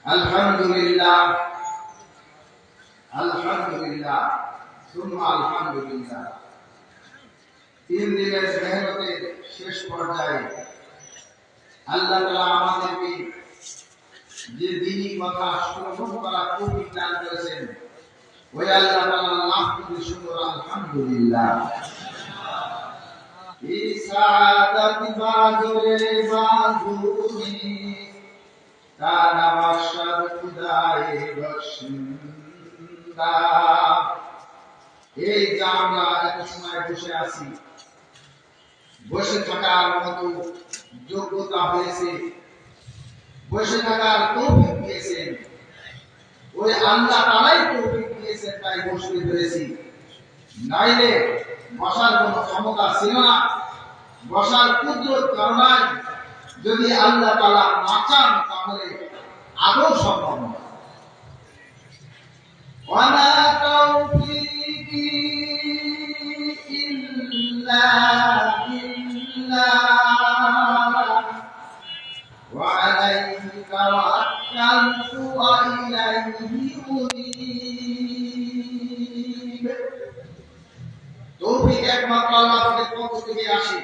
আলহামদুলিল্লাহ, আলহামদুলিল্লাহ, সুম্মা আলহামদুলিল্লাহ। 3 দিনের মেহনতের শেষ পর্যায়ে আল্লাহ তাআলা আমাদেরকে যে দ্বীনি কথা শ্রবণ করার তৌফিক দান করেছেন, ওই আল্লাহ তাআলার লাখ কোটি শুকর, আলহামদুলিল্লাহ। ইসাদাত বাজরে বাজুনি কানা বাশার খুদায়ে বখশিন্দা। এই যে আমরা এত সময় বসে আছি, বসে থাকার মতো যোগ্যতা হয়েছে, বসে থাকার তৌফিক দিয়েছেন ওই আল্লাহ তাআলাই তৌফিক দিয়েছেন, তাই বসতে পেরেছি। নাইলে বসার কোনো ক্ষমতা ছিল না। বসার কুদরত কারণে যদি আল্লাহ তাআলা না চান তাহলে আদৌ সম্ভব নয়। ওয়ালা তাওফীকি ইল্লা বিল্লাহ ওয়া আলাইহি তাওয়াক্কালতু ওয়া ইলাইহি উনীব। তৌফিক একমাত্র আল্লাহর পক্ষ থেকে আসে।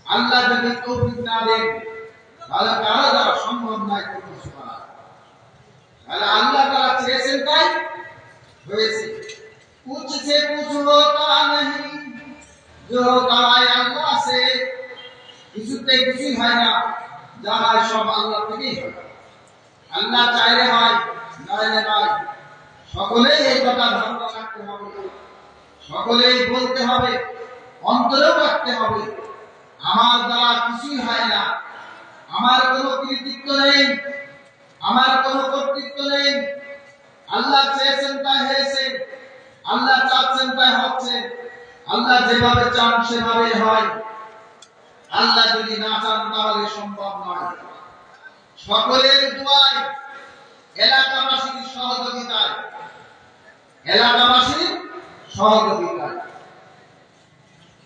আল্লাহ যদি তৌফিক না দেন তাহলে কারো দ্বারা সম্ভব নয় কোনো কিছু করা। তাহলে আল্লাহ তাআলা চেয়েছেন তাই হয়েছে। कुछ से कुछ होता नहीं, जो होता है अल्लाह से। কিছুতে কিছুই হয় না, যা হয় সব আল্লাহ থেকেই হয়। আল্লাহ চাইলে হয়, নাইলে নয়। সকলেই এই কথা ধারণা রাখতে হবে, সকলেই বলতে হবে, অন্তরেও রাখতে হবে, আমার দ্বারা কিছুই হয় না, আমার কোনো কৃতিত্ব নেই, আমার কোনো কর্তৃত্ব নেই। আল্লাহ চেয়েছেন তাই হয়েছে, আল্লাহ চাচ্ছেন তাই হচ্ছে। আল্লাহ যেভাবে চান সেভাবে হয়। আল্লাহ যদি না চান তাহলে সম্ভব নয়। সকলের দোয়ায়, এলাকাবাসীর সহযোগিতায়, এলাকাবাসীর সহযোগিতায়।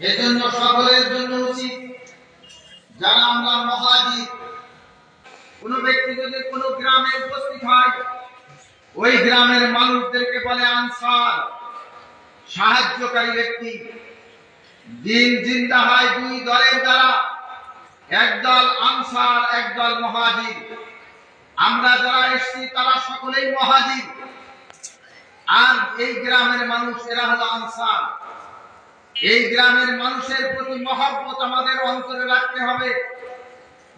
এজন্য সকলের জন্য উচিত, যারা আমরা মুহাজির, কোন ব্যক্তি যদি কোন গ্রামে উপস্থিত হয়, ওই গ্রামের মানুষদেরকে বলে আনসার, সাহায্যকারী ব্যক্তি। দিন জিন্দা হয় দুই দলের দ্বারা, একদল আনসার, একদল মুহাজির। আমরা যারা এসেছি তারা সকলেই মুহাজির, আর এই গ্রামের মানুষ এরা হলো আনসার। এই গ্রামের মানুষের প্রতি মহব্বত আমাদের অন্তরে রাখতে হবে।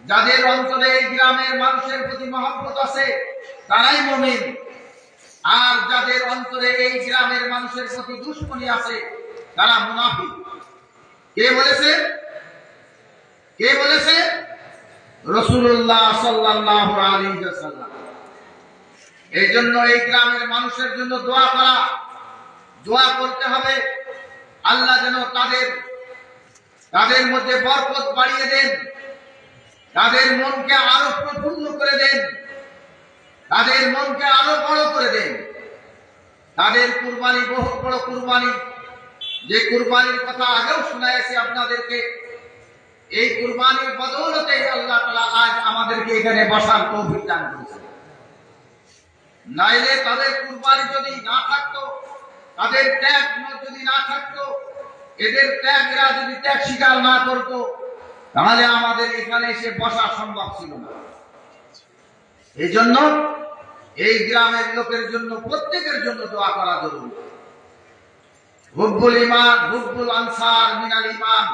যাদের অন্তরে এই গ্রামের মানুষের প্রতি মহব্বত আছে তারাই মুমিন, আর যাদের অন্তরে এই গ্রামের মানুষের প্রতি দুশমনি আছে তারা মুনাফিক। কে বলেছে? কে বলেছে? রাসূলুল্লাহ সাল্লাল্লাহু আলাইহি ওয়াসাল্লাম। এই জন্য এই গ্রামের মানুষের জন্য দোয়া করা, দোয়া করতে হবে আল্লাহ যেন তাদের মধ্যে বরকত বাড়িয়ে দেন, তাদের মনকে আরো প্রফুল্ল করে দেন, তাদের মনকে আরো বড় করে দেন। তাদের কুরবানি বহু বড় কুরবানি, যে কুরবানির কথা আগেও শোনাইছি আপনাদেরকে। এই কুরবানির বদৌলতে আল্লাহ তাআলা আজ আমাদেরকে এখানে বসার তৌফিক দান করেছেন। নাইলে তাদের কুরবানি যদি না থাকতো, তাদের ত্যাগ যদি না থাকতো, এদের ত্যাগরা যদি ত্যাগ স্বীকার না করতো, তাহলে আমাদের এখানে এসে বসা সম্ভব ছিল না। এই জন্য এই গ্রামের লোকের জন্য, প্রত্যেকের জন্য দোয়া করা জরুরি। হুব্বুল ঈমান, হুব্বুল আনসার মিনাল ঈমান।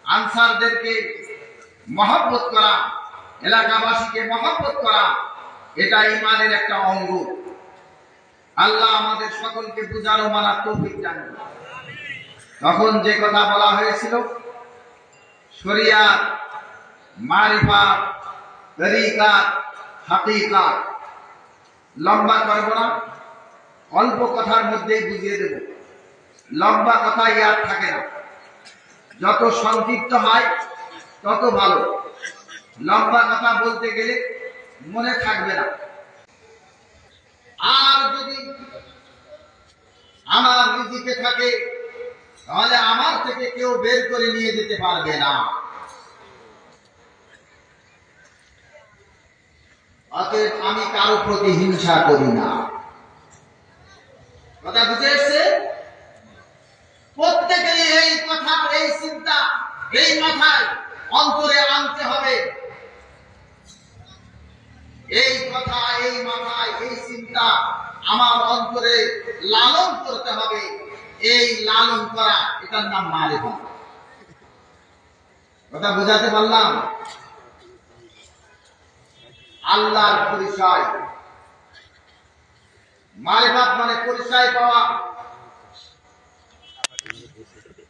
আনসারদেরকে মহব্বত করা, এলাকাবাসীকে মহব্বত করা, এটা ঈমানের একটা অঙ্গ। আল্লাহ আমাদের সকলকে বুঝার ও মানার তৌফিক দান করুন। তখন যে কথা বলা হয়েছিল, শরিয়াত, মারিফাত, তরিকাত, হাকিকাত, লম্বা করব না, অল্প কথার মধ্যেই বুঝিয়ে দেব। লম্বা কথা ইয়াদ থাকে না, যত সংক্ষিপ্ত হয় তত ভালো। লম্বা কথা বলতে গেলে মনে থাকবে না। আর যদি আমার রিজিকে থাকে তাহলে আমার থেকে কেউ বের করে নিয়ে যেতে পারবে না। অতএব আমি কারো প্রতি হিংসা করি না। কথা বুঝে এসছে? প্রত্যেকেরই এই কথা, এই চিন্তা এই মাথায় অন্তরে আনতে হবে। এই কথা এই মাথায় এই চিন্তা আমার অন্তরে লালন করতে হবে। এই লালন করা, এটার নাম মারিফাত। কথা বোঝাতে পারলাম? আল্লাহর পরিচয়, মারিফাত মানে পরিচয় পাওয়া।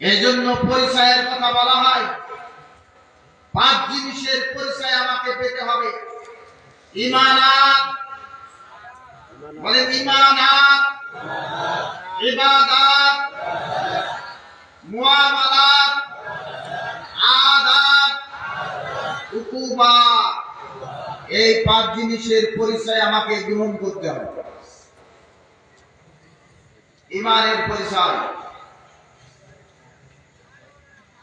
এই জন্য পরিচয়ের কথা বলা হয়। 5 জিনিসের পরিচয় আমাকে পেতে হবে। ঈমানাত, বলে ঈমানাত, ইবাদাত, মুআমালাত, আদাব, উকুবাত। এই 5 জিনিসের পরিচয় আমাকে গ্রহণ করতে হবে। ঈমানের পরিচয়,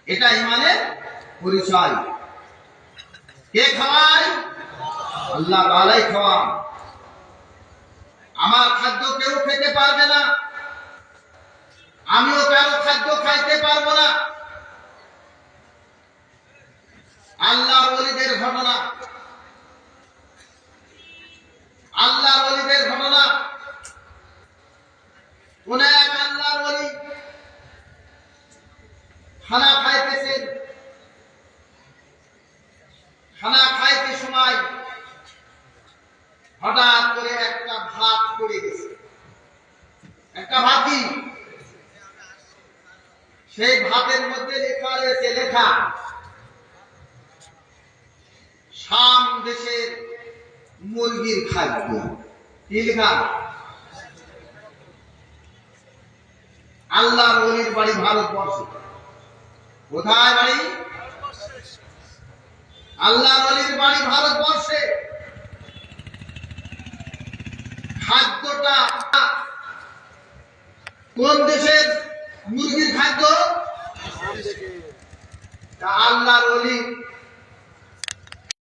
এটা ঈমানের পরিচয়। কে খাওয়ায়? আল্লাহ তাআলাই খাওয়ান। আমার খাদ্য কেউ খেতে পারবে না, আমিও কারো খাদ্য খাইতে পারবো না। আল্লাহর ওলিদের ঘটনা, আল্লাহর ওলিদের ঘটনা। কোন এক আল্লাহর ওলি খানা খাইতেছেন। খানা খাইতে সময় হঠাৎ করে একটা ভাত পড়ে গেছে। একটা ভাতি, সেই ভাতের মধ্যে লেখা রয়েছে, লেখা শাম দেশের মুরগির খাদ্য। কি লেখা? আল্লাহর ওলির বাড়ি ভারতবর্ষে। কোথায় বাড়ি? আল্লাহর ওলির বাড়ি ভারতবর্ষে। খাদ্যটা কোন দেশের মুরগির খাদ্য? আল্লাহর ওলি